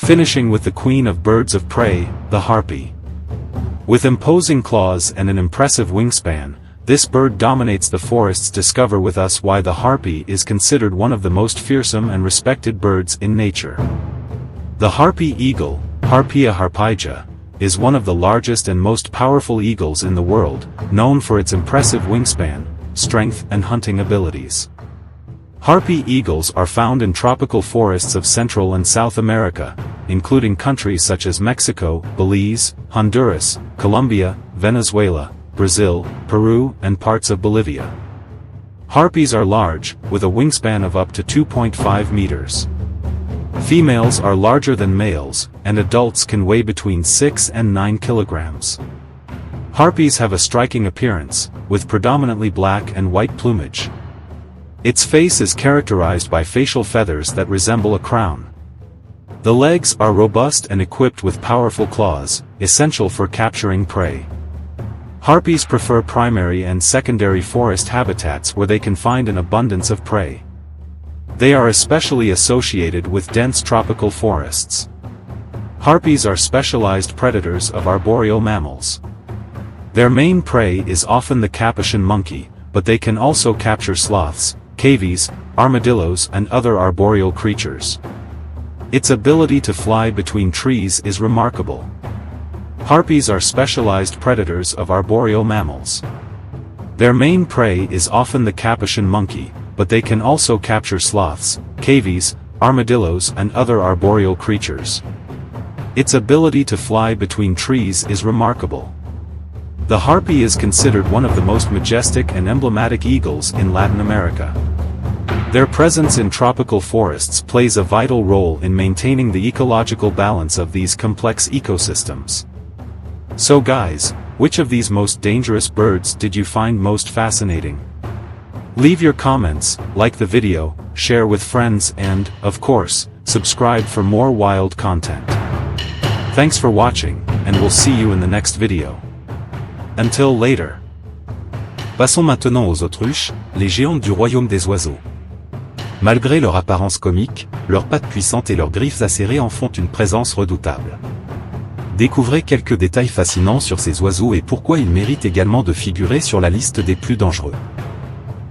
finishing with the queen of birds of prey, the harpy. With imposing claws and an impressive wingspan, this bird dominates the forests. Discover with us why the harpy is considered one of the most fearsome and respected birds in nature. The harpy eagle, Harpia harpygia, is one of the largest and most powerful eagles in the world, known for its impressive wingspan, strength and hunting abilities. Harpy eagles are found in tropical forests of Central and South America, including countries such as Mexico, Belize, Honduras, Colombia, Venezuela, Brazil, Peru, and parts of Bolivia. Harpies are large, with a wingspan of up to 2.5 meters. Females are larger than males, and adults can weigh between 6 and 9 kilograms. Harpies have a striking appearance, with predominantly black and white plumage. Its face is characterized by facial feathers that resemble a crown. The legs are robust and equipped with powerful claws, essential for capturing prey. Harpies prefer primary and secondary forest habitats where they can find an abundance of prey. They are especially associated with dense tropical forests. Harpies are specialized predators of arboreal mammals. Their main prey is often the capuchin monkey, but they can also capture sloths, cavies, armadillos and other arboreal creatures. Its ability to fly between trees is remarkable. Harpies are specialized predators of arboreal mammals. Their main prey is often the capuchin monkey, but they can also capture sloths, cavies, armadillos and other arboreal creatures. Its ability to fly between trees is remarkable. The harpy is considered one of the most majestic and emblematic eagles in Latin America. Their presence in tropical forests plays a vital role in maintaining the ecological balance of these complex ecosystems. So guys, which of these most dangerous birds did you find most fascinating? Leave your comments, like the video, share with friends and, of course, subscribe for more wild content. Thanks for watching, and we'll see you in the next video. Until later. Passons maintenant aux autruches, les géantes du royaume des oiseaux. Malgré leur apparence comique, leurs pattes puissantes et leurs griffes acérées en font une présence redoutable. Découvrez quelques détails fascinants sur ces oiseaux et pourquoi ils méritent également de figurer sur la liste des plus dangereux.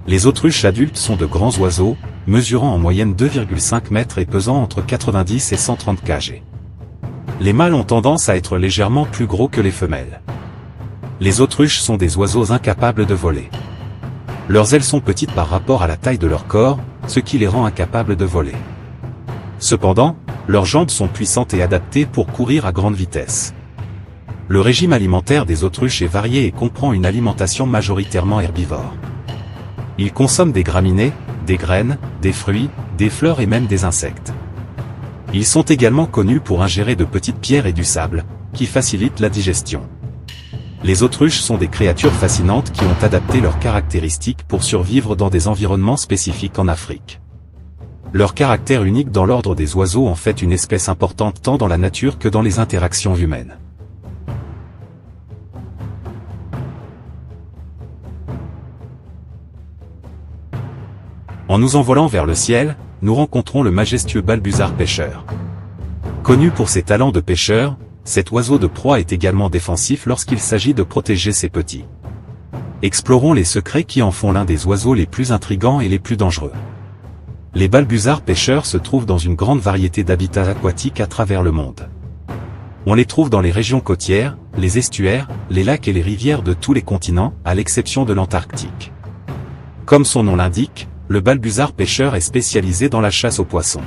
Les autruches adultes sont de grands oiseaux, mesurant en moyenne 2,5 mètres et pesant entre 90 et 130 kg. Les mâles ont tendance à être légèrement plus gros que les femelles. Les autruches sont des oiseaux incapables de voler. Leurs ailes sont petites par rapport à la taille de leur corps, ce qui les rend incapables de voler. Cependant, leurs jambes sont puissantes et adaptées pour courir à grande vitesse. Le régime alimentaire des autruches est varié et comprend une alimentation majoritairement herbivore. Ils consomment des graminées, des graines, des fruits, des fleurs et même des insectes. Ils sont également connus pour ingérer de petites pierres et du sable, qui facilitent la digestion. Les autruches sont des créatures fascinantes qui ont adapté leurs caractéristiques pour survivre dans des environnements spécifiques en Afrique. Leur caractère unique dans l'ordre des oiseaux en fait une espèce importante tant dans la nature que dans les interactions humaines. En nous envolant vers le ciel, nous rencontrons le majestueux balbuzard pêcheur. Connu pour ses talents de pêcheur, cet oiseau de proie est également défensif lorsqu'il s'agit de protéger ses petits. Explorons les secrets qui en font l'un des oiseaux les plus intrigants et les plus dangereux. Les balbuzards pêcheurs se trouvent dans une grande variété d'habitats aquatiques à travers le monde. On les trouve dans les régions côtières, les estuaires, les lacs et les rivières de tous les continents, à l'exception de l'Antarctique. Comme son nom l'indique, le balbuzard pêcheur est spécialisé dans la chasse aux poissons.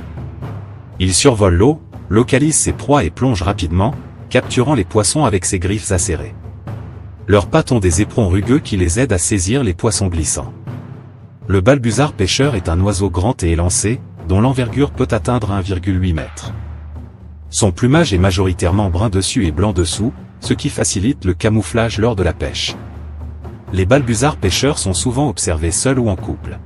Il survole l'eau, localise ses proies et plonge rapidement, capturant les poissons avec ses griffes acérées. Leurs pattes ont des éperons rugueux qui les aident à saisir les poissons glissants. Le balbuzard pêcheur est un oiseau grand et élancé, dont l'envergure peut atteindre 1,8 m. Son plumage est majoritairement brun dessus et blanc dessous, ce qui facilite le camouflage lors de la pêche. Les balbuzards pêcheurs sont souvent observés seuls ou en couple.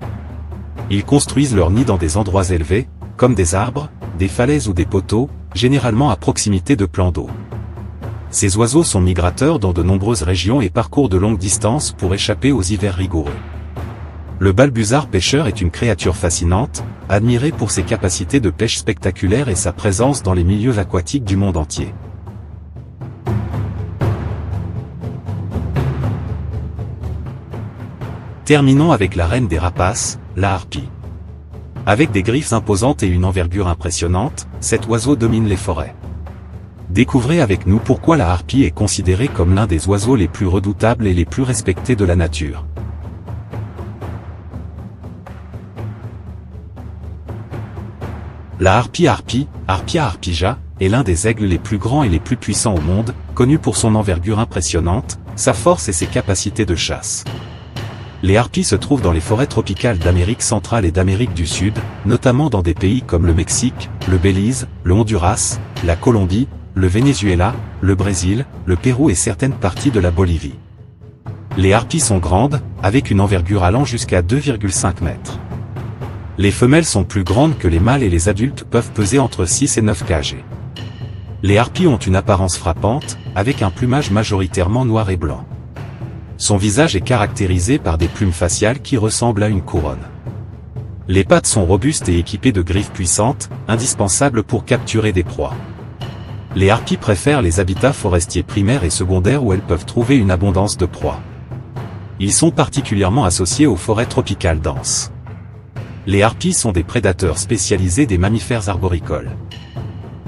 Ils construisent leur nid dans des endroits élevés, comme des arbres, des falaises ou des poteaux, généralement à proximité de plans d'eau. Ces oiseaux sont migrateurs dans de nombreuses régions et parcourent de longues distances pour échapper aux hivers rigoureux. Le balbuzard pêcheur est une créature fascinante, admirée pour ses capacités de pêche spectaculaires et sa présence dans les milieux aquatiques du monde entier. Terminons avec la reine des rapaces, la harpie. Avec des griffes imposantes et une envergure impressionnante, cet oiseau domine les forêts. Découvrez avec nous pourquoi la harpie est considérée comme l'un des oiseaux les plus redoutables et les plus respectés de la nature. La harpie Harpia harpija, est l'un des aigles les plus grands et les plus puissants au monde, connu pour son envergure impressionnante, sa force et ses capacités de chasse. Les harpies se trouvent dans les forêts tropicales d'Amérique centrale et d'Amérique du Sud, notamment dans des pays comme le Mexique, le Belize, le Honduras, la Colombie, le Venezuela, le Brésil, le Pérou et certaines parties de la Bolivie. Les harpies sont grandes, avec une envergure allant jusqu'à 2,5 mètres. Les femelles sont plus grandes que les mâles et les adultes peuvent peser entre 6 et 9 kg. Les harpies ont une apparence frappante, avec un plumage majoritairement noir et blanc. Son visage est caractérisé par des plumes faciales qui ressemblent à une couronne. Les pattes sont robustes et équipées de griffes puissantes, indispensables pour capturer des proies. Les harpies préfèrent les habitats forestiers primaires et secondaires où elles peuvent trouver une abondance de proies. Ils sont particulièrement associés aux forêts tropicales denses. Les harpies sont des prédateurs spécialisés des mammifères arboricoles.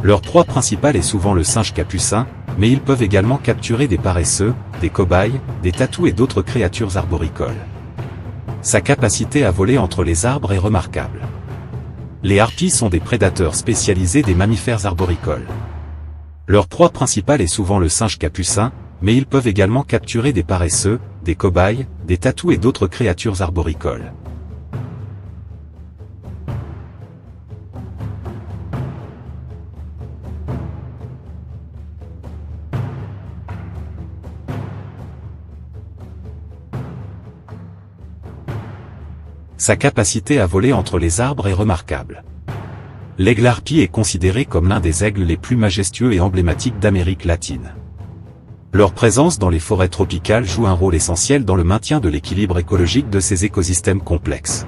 Leur proie principale est souvent le singe capucin, mais ils peuvent également capturer des paresseux, des cobayes, des tatous et d'autres créatures arboricoles. Sa capacité à voler entre les arbres est remarquable. Les harpies sont des prédateurs spécialisés des mammifères arboricoles. Leur proie principale est souvent le singe capucin, mais ils peuvent également capturer des paresseux, des cobayes, des tatous et d'autres créatures arboricoles. Sa capacité à voler entre les arbres est remarquable. L'aigle harpie est considéré comme l'un des aigles les plus majestueux et emblématiques d'Amérique latine. Leur présence dans les forêts tropicales joue un rôle essentiel dans le maintien de l'équilibre écologique de ces écosystèmes complexes.